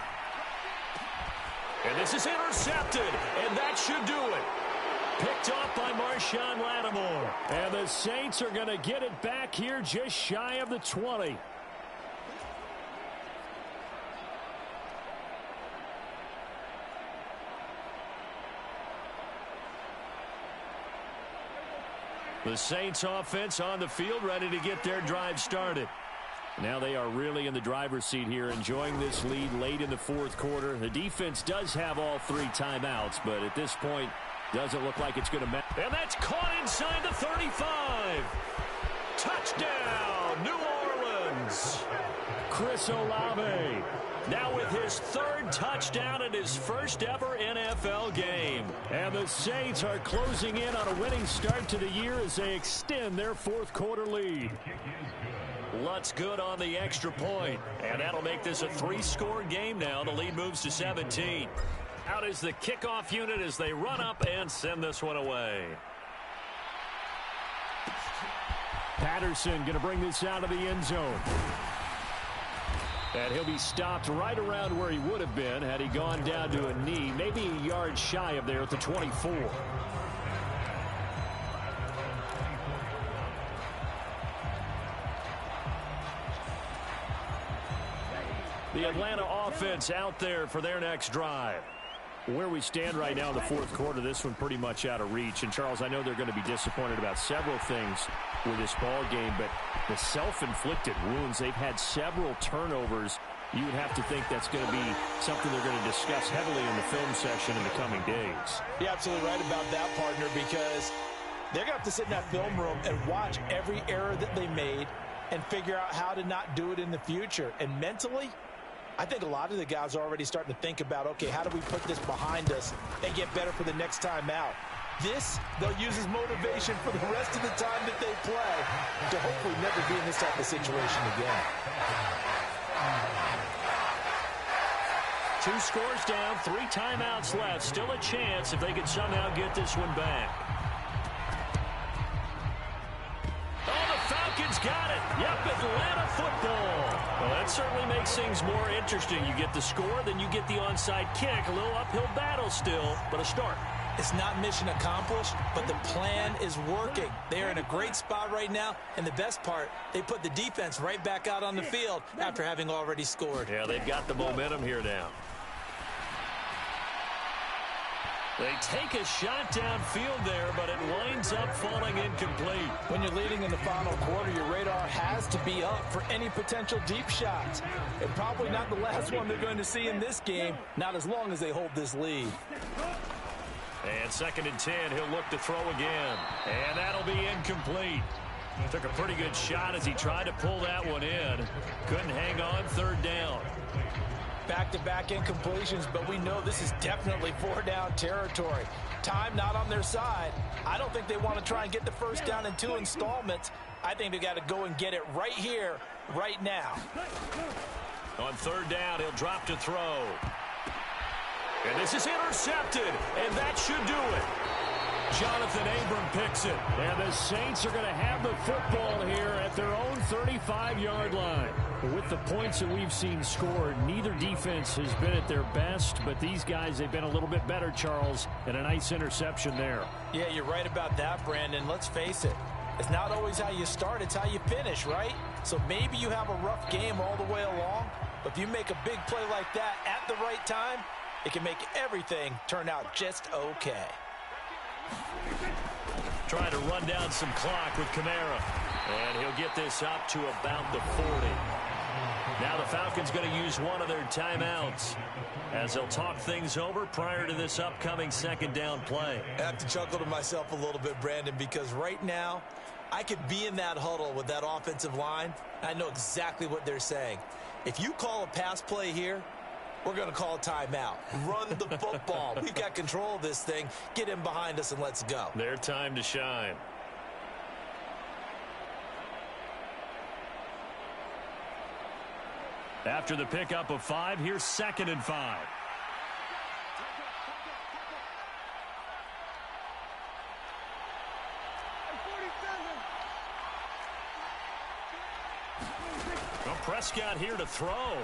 And this is intercepted, and that should do it. Picked off by Marshawn Lattimore. And the Saints are going to get it back here just shy of the 20. The Saints offense on the field, ready to get their drive started. Now they are really in the driver's seat here, enjoying this lead late in the fourth quarter. The defense does have all 3 timeouts, but at this point, doesn't look like it's going to matter. And that's caught inside the 35. Touchdown, New Orleans. Chris Olave now with his 3rd touchdown in his first ever NFL game. And the Saints are closing in on a winning start to the year as they extend their fourth quarter lead. Lutz good on the extra point. And that'll make this a 3-score game now. The lead moves to 17. Out is the kickoff unit as they run up and send this one away. Patterson going to bring this out of the end zone. And he'll be stopped right around where he would have been had he gone down to a knee, maybe a yard shy of there at the 24. The Atlanta offense out there for their next drive. Where we stand right now in the fourth quarter, this one pretty much out of reach. And, Charles, I know they're going to be disappointed about several things with this ball game, but the self-inflicted wounds, they've had several turnovers. You would have to think that's going to be something they're going to discuss heavily in the film session in the coming days. You're absolutely right about that, partner, because they're going to have to sit in that film room and watch every error that they made and figure out how to not do it in the future. And mentally, I think a lot of the guys are already starting to think about, okay, how do we put this behind us and get better for the next time out? This, they'll use as motivation for the rest of the time that they play to hopefully never be in this type of situation again. 2 scores down, 3 timeouts left. Still a chance if they could somehow get this one back. Oh, the Falcons got it. Yep, Atlanta football. Well, that certainly makes things more interesting. You get the score, then you get the onside kick. A little uphill battle still, but a start. It's not mission accomplished, but the plan is working. They are in a great spot right now, and the best part, they put the defense right back out on the field after having already scored. Yeah, they've got the momentum here now. They take a shot downfield there, but it winds up falling incomplete. When you're leading in the final quarter, your radar has to be up for any potential deep shots. And probably not the last one they're going to see in this game, not as long as they hold this lead. And 2nd and 10, he'll look to throw again. And that'll be incomplete. Took a pretty good shot as he tried to pull that one in. Couldn't hang on, 3rd down. Back-to-back incompletions, but we know this is definitely 4-down territory. Time not on their side. I don't think they want to try and get the first down in 2 installments. I think they got to go and get it right here, right now. On 3rd down, he'll drop to throw. And this is intercepted, and that should do it. Jonathan Abram picks it. And the Saints are going to have the football here at their own 35-yard line. With the points that we've seen scored, neither defense has been at their best, but these guys, they've been a little bit better, Charles, and a nice interception there. Yeah, you're right about that, Brandon. Let's face it. It's not always how you start, it's how you finish, right? So maybe you have a rough game all the way along, but if you make a big play like that at the right time, it can make everything turn out just okay. Trying to run down some clock with Kamara. And he'll get this up to about the 40. Now the Falcons going to use one of their timeouts as they'll talk things over prior to this upcoming second down play. I have to chuckle to myself a little bit, Brandon, because right now I could be in that huddle with that offensive line. I know exactly what they're saying. If you call a pass play here, we're going to call a timeout. Run the football. We've got control of this thing. Get in behind us and let's go. Their time to shine. After the pickup of 5, here's 2nd and 5. Well, Prescott here to throw.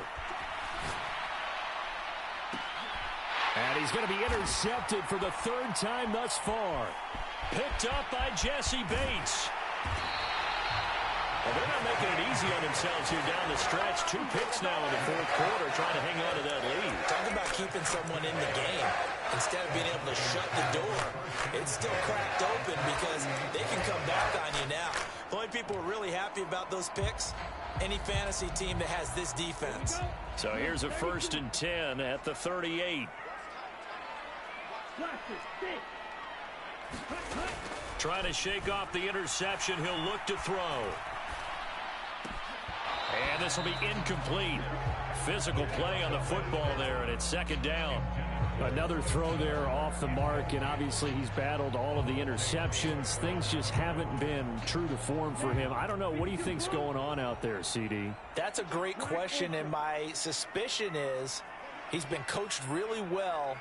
And he's going to be intercepted for the 3rd time thus far. Picked up by Jesse Bates. Well, they're not making it easy on themselves here down the stretch. 2 picks now in the 4th quarter trying to hang on to that lead. Talk about keeping someone in the game. Instead of being able to shut the door, it's still cracked open because they can come back on you now. The only people who are really happy about those picks, any fantasy team that has this defense. So here's a 1st and 10 at the 38. Trying to shake off the interception. He'll look to throw. And this will be incomplete. Physical play on the football there, and it's 2nd down. Another throw there off the mark, and obviously he's battled all of the interceptions. Things just haven't been true to form for him. I don't know. What do you think's going on out there, CD? That's a great question, and my suspicion is he's been coached really well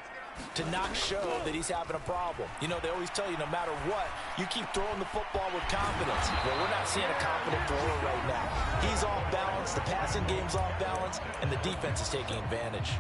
to not show that he's having a problem. You know, they always tell you no matter what, you keep throwing the football with confidence. Well, we're not seeing a confident thrower right now. He's off balance, the passing game's off balance, and the defense is taking advantage.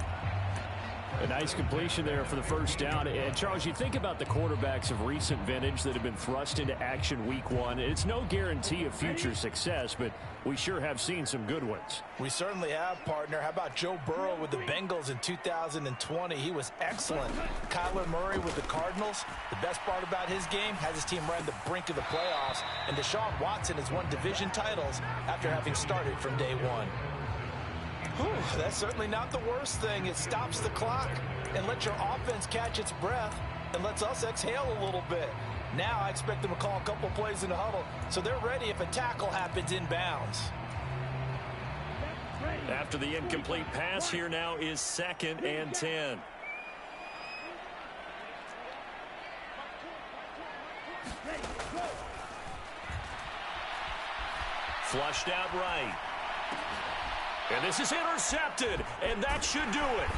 A nice completion there for the 1st down. And, Charles, you think about the quarterbacks of recent vintage that have been thrust into action week 1. It's no guarantee of future success, but we sure have seen some good ones. We certainly have, partner. How about Joe Burrow with the Bengals in 2020? He was excellent. Kyler Murray with the Cardinals. The best part about his game, has his team right on the brink of the playoffs. And Deshaun Watson has won division titles after having started from day 1. Whew, that's certainly not the worst thing. It stops the clock and lets your offense catch its breath and lets us exhale a little bit. Now I expect them to call a couple plays in the huddle so they're ready if a tackle happens inbounds. After the incomplete pass, here now is 2nd and 10. Flushed out right. And this is intercepted, and that should do it.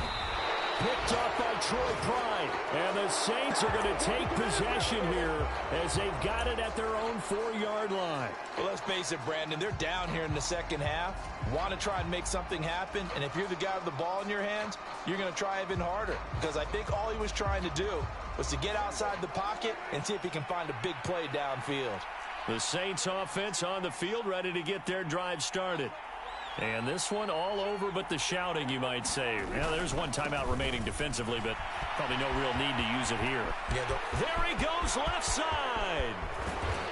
Picked up by Troy Pride. And the Saints are going to take possession here as they've got it at their own 4-yard line. Well, let's face it, Brandon, they're down here in the 2nd half. Want to try and make something happen, and if you're the guy with the ball in your hands, you're going to try even harder. Because I think all he was trying to do was to get outside the pocket and see if he can find a big play downfield. The Saints offense on the field, ready to get their drive started. And this one all over but the shouting, you might say. Yeah, there's one timeout remaining defensively, but probably no real need to use it here. There he goes, left side.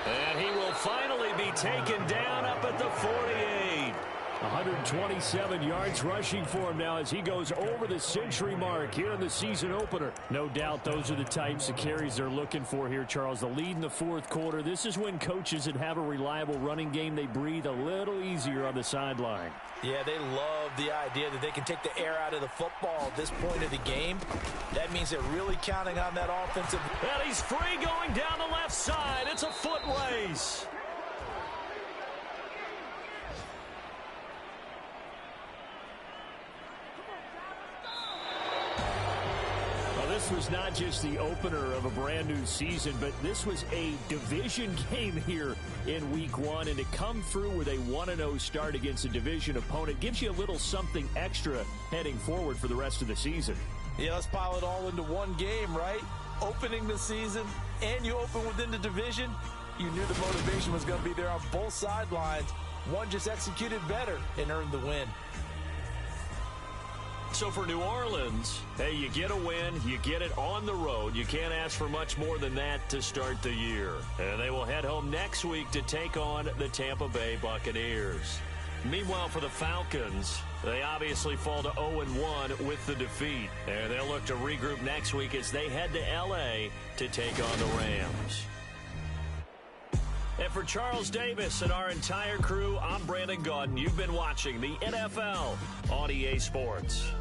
And he will finally be taken down up at the 48. 127 yards rushing for him now as he goes over the century mark here in the season opener. No doubt those are the types of carries they're looking for here, Charles. The lead in the 4th quarter. This is when coaches that have a reliable running game, they breathe a little easier on the sideline. Yeah, they love the idea that they can take the air out of the football at this point of the game. That means they're really counting on that offensive. And he's free going down the left side. It's a foot race. This was not just the opener of a brand new season, but this was a division game here in week 1. And to come through with a 1-0 start against a division opponent gives you a little something extra heading forward for the rest of the season. Yeah, let's pile it all into one game, right? Opening the season, and you open within the division. You knew the motivation was going to be there on both sidelines. One just executed better and earned the win. So for New Orleans, hey, you get a win, you get it on the road. You can't ask for much more than that to start the year. And they will head home next week to take on the Tampa Bay Buccaneers. Meanwhile, for the Falcons, they obviously fall to 0-1 with the defeat. And they'll look to regroup next week as they head to L.A. to take on the Rams. And for Charles Davis and our entire crew, I'm Brandon Gaudin. You've been watching the NFL on EA Sports.